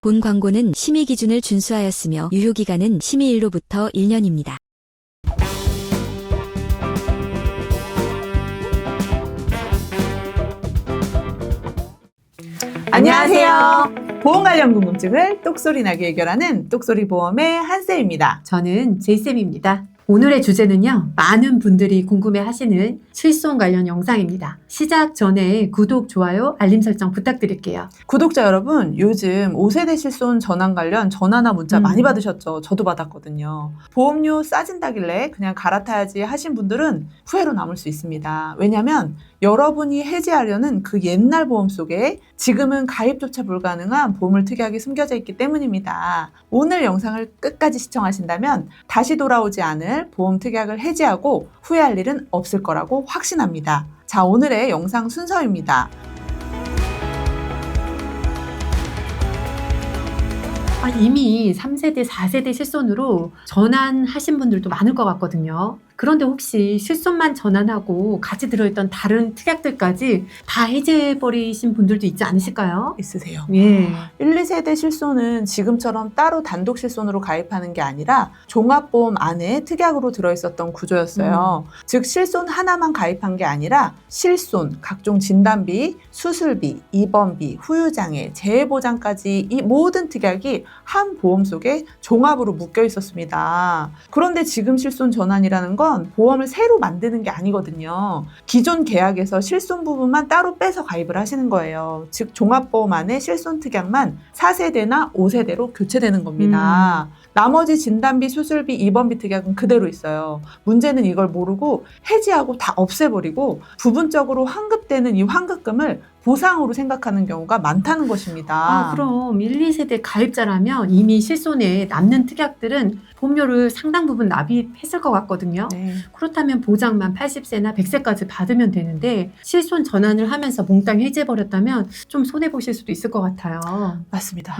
본 광고는 심의 기준을 준수하였으며 유효기간은 심의일로부터 1년입니다. 안녕하세요. 보험 관련 궁금증을 똑소리 나게 해결하는 똑소리 보험의 한쌤입니다. 저는 제이쌤입니다. 오늘의 주제는요, 많은 분들이 궁금해 하시는 실손 관련 영상입니다. 시작 전에 구독, 좋아요, 알림 설정 부탁드릴게요. 구독자 여러분, 요즘 5세대 실손 전환 관련 전화나 문자 많이 받으셨죠? 저도 받았거든요. 보험료 싸진다길래 그냥 갈아타야지 하신 분들은 후회로 남을 수 있습니다. 왜냐면 여러분이 해지하려는 그 옛날 보험 속에 지금은 가입조차 불가능한 보물 특약이 숨겨져 있기 때문입니다. 오늘 영상을 끝까지 시청하신다면 다시 돌아오지 않을 보험 특약을 해지하고 후회할 일은 없을 거라고 확신합니다. 자, 오늘의 영상 순서입니다. 이미 3세대, 4세대 실손으로 전환하신 분들도 많을 것 같거든요. 그런데 혹시 실손만 전환하고 같이 들어있던 다른 특약들까지 다 해지해버리신 분들도 있지 않으실까요? 있으세요. 예. 1, 2세대 실손은 지금처럼 따로 단독 실손으로 가입하는 게 아니라 종합보험 안에 특약으로 들어있었던 구조였어요. 즉 실손 하나만 가입한 게 아니라 실손, 각종 진단비, 수술비, 입원비, 후유장애, 재해보장까지 이 모든 특약이 한 보험 속에 종합으로 묶여 있었습니다. 그런데 지금 실손 전환이라는 건 보험을 새로 만드는 게 아니거든요. 기존 계약에서 실손 부분만 따로 빼서 가입을 하시는 거예요. 즉 종합보험 안에 실손 특약만 4세대나 5세대로 교체되는 겁니다. 나머지 진단비, 수술비, 입원비 특약은 그대로 있어요. 문제는 이걸 모르고 해지하고 다 없애버리고 부분적으로 환급되는 이 환급금을 보상으로 생각하는 경우가 많다는 것입니다. 그럼 1, 2세대 가입자라면 이미 실손에 남는 특약들은 보험료를 상당 부분 납입했을 것 같거든요. 네. 그렇다면 보장만 80세나 100세까지 받으면 되는데 실손 전환을 하면서 몽땅 해지해버렸다면 좀 손해보실 수도 있을 것 같아요. 맞습니다.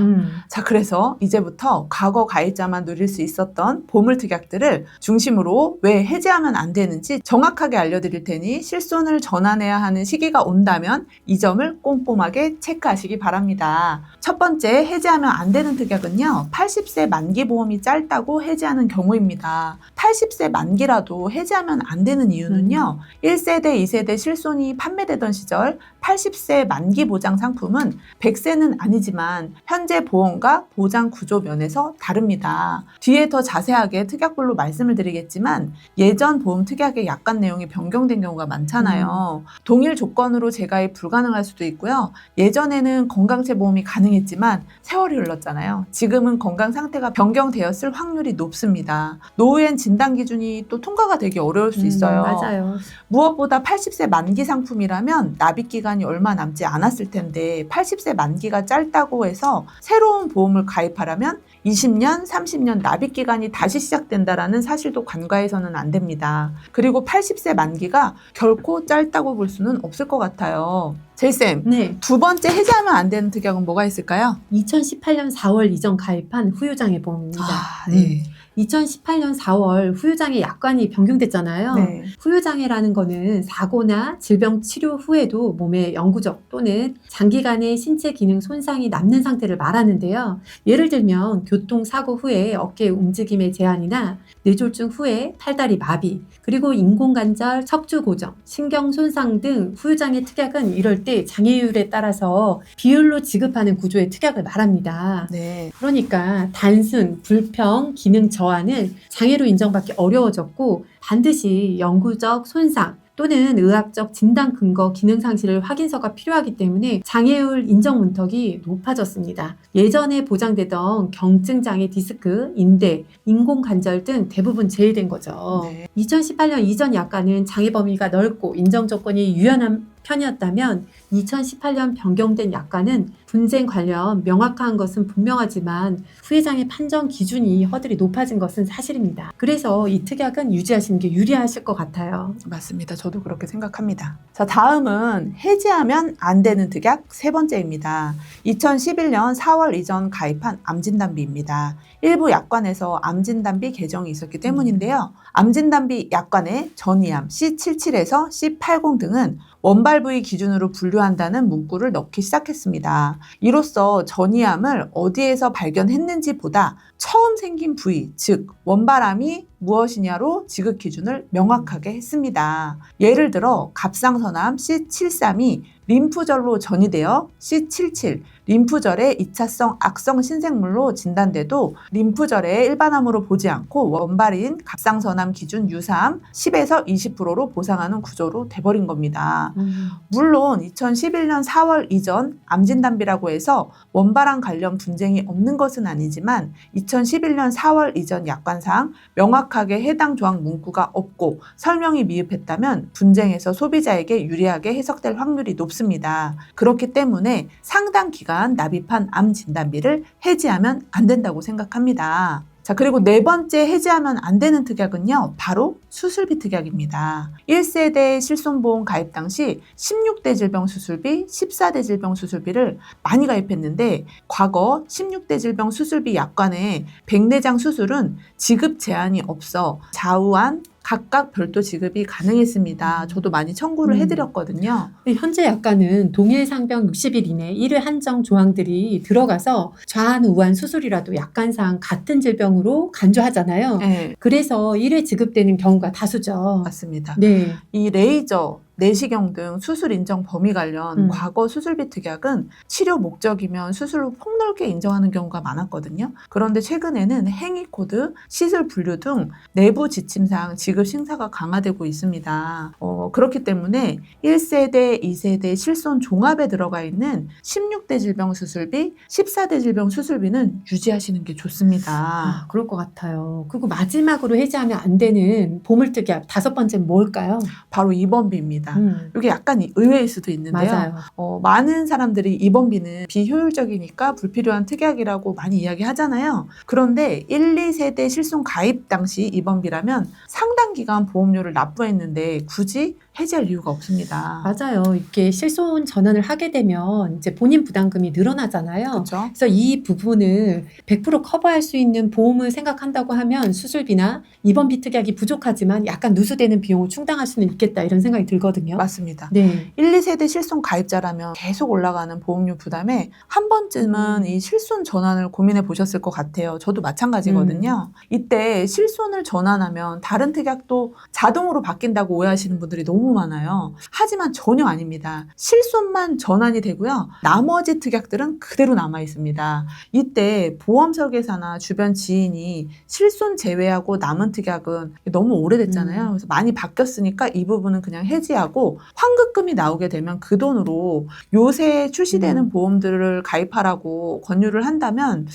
자, 그래서 이제부터 과거 가입자만 누릴 수 있었던 보물 특약들을 중심으로 왜 해지하면 안 되는지 정확하게 알려드릴 테니 실손을 전환해야 하는 시기가 온다면 이 점을 꼼꼼하게 체크하시기 바랍니다. 첫 번째, 해지하면 안 되는 특약은요, 80세 만기 보험이 짧다고 해지하는 경우입니다. 80세 만기라도 해지하면 안 되는 이유는요, 1세대, 2세대 실손이 판매되던 시절 80세 만기 보장 상품은 100세는 아니지만 현재 보험과 보장 구조 면에서 다릅니다. 뒤에 더 자세하게 특약별로 말씀을 드리겠지만 예전 보험 특약의 약관 내용이 변경된 경우가 많잖아요. 동일 조건으로 재가입 불가능할 수도 있고요. 예전에는 건강체 보험이 가능했지만 세월이 흘렀잖아요. 지금은 건강 상태가 변경되었을 확률이 높습니다. 노후엔 진단 기준이 또 통과가 되기 어려울 수 있어요. 맞아요. 무엇보다 80세 만기 상품이라면 납입 기간이 얼마 남지 않았을 텐데 80세 만기가 짧다고 해서 새로운 보험을 가입하려면 20년, 30년 납입 기간이 다시 시작된다라는 사실도 간과해서는 안 됩니다. 그리고 80세 만기가 결코 짧다고 볼 수는 없을 것 같아요. 제이쌤, 네. 두 번째 해지하면 안 되는 특약은 뭐가 있을까요? 2018년 4월 이전 가입한 후유장애 보험입니다. 네. 2018년 4월 후유장애 약관이 변경됐잖아요. 네. 후유장애라는 거는 사고나 질병 치료 후에도 몸에 영구적 또는 장기간의 신체 기능 손상이 남는 상태를 말하는데요. 예를 들면 교통사고 후에 어깨 움직임의 제한이나 뇌졸중 후에 팔다리 마비, 그리고 인공관절 척추 고정, 신경 손상 등 후유장애 특약은 이럴 때 장애율에 따라서 비율로 지급하는 구조의 특약을 말합니다. 네. 그러니까 단순, 불평, 기능 저하는 장애로 인정받기 어려워졌고 반드시 영구적 손상 또는 의학적 진단 근거 기능 상실을 확인서가 필요하기 때문에 장애율 인정 문턱이 높아졌습니다. 예전에 보장되던 경증 장애 디스크, 인대, 인공관절 등 대부분 제외된 거죠. 네. 2018년 이전 약관은 장애 범위가 넓고 인정 조건이 유연한 편이었다면 2018년 변경된 약관은 분쟁 관련 명확한 것은 분명하지만 후유장애 판정 기준이 허들이 높아진 것은 사실입니다. 그래서 이 특약은 유지하시는 게 유리하실 것 같아요. 맞습니다. 저도 그렇게 생각합니다. 자, 다음은 해지하면 안 되는 특약 세 번째입니다. 2011년 4월 이전 가입한 암진단비입니다. 일부 약관에서 암진단비 개정이 있었기 때문인데요. 암진단비 약관의 전이암 C77에서 C80 등은 원발 부위 기준으로 분류한다는 문구를 넣기 시작했습니다. 이로써 전이암을 어디에서 발견했는지 보다 처음 생긴 부위, 즉 원발암이 무엇이냐로 지급 기준을 명확하게 했습니다. 예를 들어 갑상선암 C73이 림프절로 전이되어 C77 림프절의 2차성 악성 신생물로 진단돼도 림프절의 일반암으로 보지 않고 원발인 갑상선암 기준 유사암 10에서 20%로 보상하는 구조로 돼버린 겁니다. 물론 2011년 4월 이전 암진단비라고 해서 원발암 관련 분쟁이 없는 것은 아니지만 2011년 4월 이전 약관상 명확하게 해당 조항 문구가 없고 설명이 미흡했다면 분쟁에서 소비자에게 유리하게 해석될 확률이 높습니다. 그렇기 때문에 상당 기간 납입한 암 진단비를 해지하면 안 된다고 생각합니다. 자, 그리고 네 번째 해지하면 안 되는 특약은요, 바로 수술비 특약입니다. 1세대 실손보험 가입 당시 16대 질병 수술비, 14대 질병 수술비를 많이 가입했는데 과거 16대 질병 수술비 약관에 백내장 수술은 지급 제한이 없어 좌우한 각각 별도 지급이 가능했습니다. 저도 많이 청구를 해드렸거든요. 현재 약관은 동일 상병 60일 이내 1회 한정 조항들이 들어가서 좌한 우한 수술이라도 약관상 같은 질병으로 간주하잖아요. 네, 그래서 1회 지급되는 경우가 다수죠. 맞습니다. 네. 이 레이저, 내시경 등 수술 인정 범위 관련 과거 수술비 특약은 치료 목적이면 수술로 폭넓게 인정하는 경우가 많았거든요. 그런데 최근에는 행위 코드, 시술 분류 등 내부 지침상 지급 심사가 강화되고 있습니다. 그렇기 때문에 1세대, 2세대 실손 종합에 들어가 있는 16대 질병 수술비, 14대 질병 수술비는 유지하시는 게 좋습니다. 그럴 것 같아요. 그리고 마지막으로 해지하면 안 되는 보물특약 5번째는 뭘까요? 바로 입원비입니다. 이게 약간 의외일 수도 있는데요. 맞아요. 많은 사람들이 입원비는 비효율적이니까 불필요한 특약이라고 많이 이야기하잖아요. 그런데 1, 2세대 실손 가입 당시 입원비라면 상당 기간 보험료를 납부했는데 굳이 해지할 이유가 없습니다. 맞아요. 이렇게 실손 전환을 하게 되면 이제 본인 부담금이 늘어나잖아요. 그렇죠? 그래서 이 부분을 100% 커버할 수 있는 보험을 생각한다고 하면 수술비나 입원비 특약이 부족하지만 약간 누수되는 비용을 충당할 수는 있겠다 이런 생각이 들거든요. 맞습니다. 네. 1, 2세대 실손 가입자라면 계속 올라가는 보험료 부담에 한 번쯤은 이 실손 전환을 고민해 보셨을 것 같아요. 저도 마찬가지거든요. 이때 실손을 전환하면 다른 특약도 자동으로 바뀐다고 오해하시는 분들이 너무 많아요. 하지만 전혀 아닙니다. 실손만 전환이 되고요. 나머지 특약들은 그대로 남아 있습니다. 이때 보험 설계사나 주변 지인이 실손 제외하고 남은 특약은 너무 오래됐잖아요. 그래서 많이 바뀌었으니까 이 부분은 그냥 해지하고 환급금이 나오게 되면 그 돈으로 요새 출시되는 보험들을 가입하라고 권유를 한다면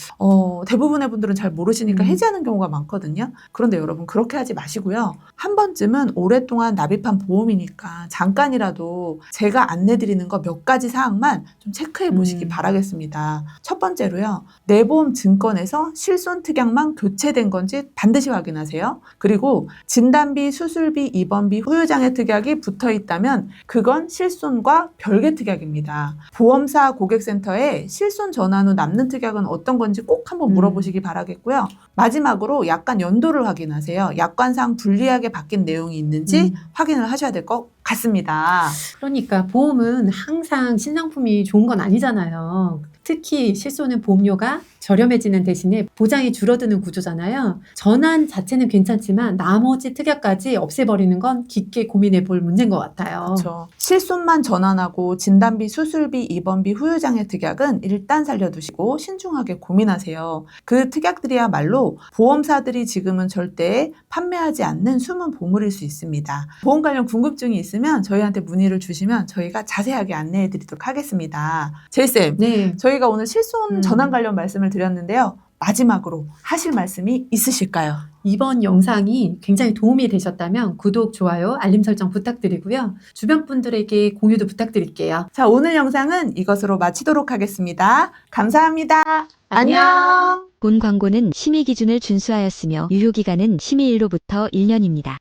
대부분의 분들은 잘 모르시니까 해지하는 경우가 많거든요. 그런데 여러분 그렇게 하지 마시고요. 한 번쯤은 오랫동안 납입한 보험이니까 잠깐이라도 제가 안내드리는 거 몇 가지 사항만 좀 체크해 보시기 바라겠습니다. 첫 번째로요. 내보험 증권에서 실손 특약만 교체된 건지 반드시 확인하세요. 그리고 진단비, 수술비, 입원비, 후유장애 특약이 붙어 있다면 그건 실손과 별개 특약입니다. 보험사 고객센터에 실손 전환 후 남는 특약은 어떤 건지 꼭 한번 물어보시기 바라겠고요. 마지막으로 약관 연도를 확인하세요. 약관상 불리하게 바뀐 내용이 있는지 확인을 하셔야 될 것 같습니다. 그러니까 보험은 항상 신상품이 좋은 건 아니잖아요. 특히 실손은 보험료가 저렴해지는 대신에 보장이 줄어드는 구조잖아요. 전환 자체는 괜찮지만 나머지 특약까지 없애버리는 건 깊게 고민해 볼 문제인 것 같아요. 그렇죠. 실손만 전환하고 진단비, 수술비, 입원비, 후유장애 특약은 일단 살려두시고 신중하게 고민하세요. 그 특약들이야말로 보험사들이 지금은 절대 판매하지 않는 숨은 보물일 수 있습니다. 보험 관련 궁금증이 있으면 저희한테 문의를 주시면 저희가 자세하게 안내해 드리도록 하겠습니다. 제이쌤, 네. 저희가 오늘 실손 전환 관련 말씀을 드렸는데요. 마지막으로 하실 말씀이 있으실까요? 이번 영상이 굉장히 도움이 되셨다면 구독, 좋아요, 알림 설정 부탁드리고요. 주변 분들에게 공유도 부탁드릴게요. 자, 오늘 영상은 이것으로 마치도록 하겠습니다. 감사합니다. 안녕. 본 광고는 심의 기준을 준수하였으며 유효기간은 심의일로부터 1년입니다.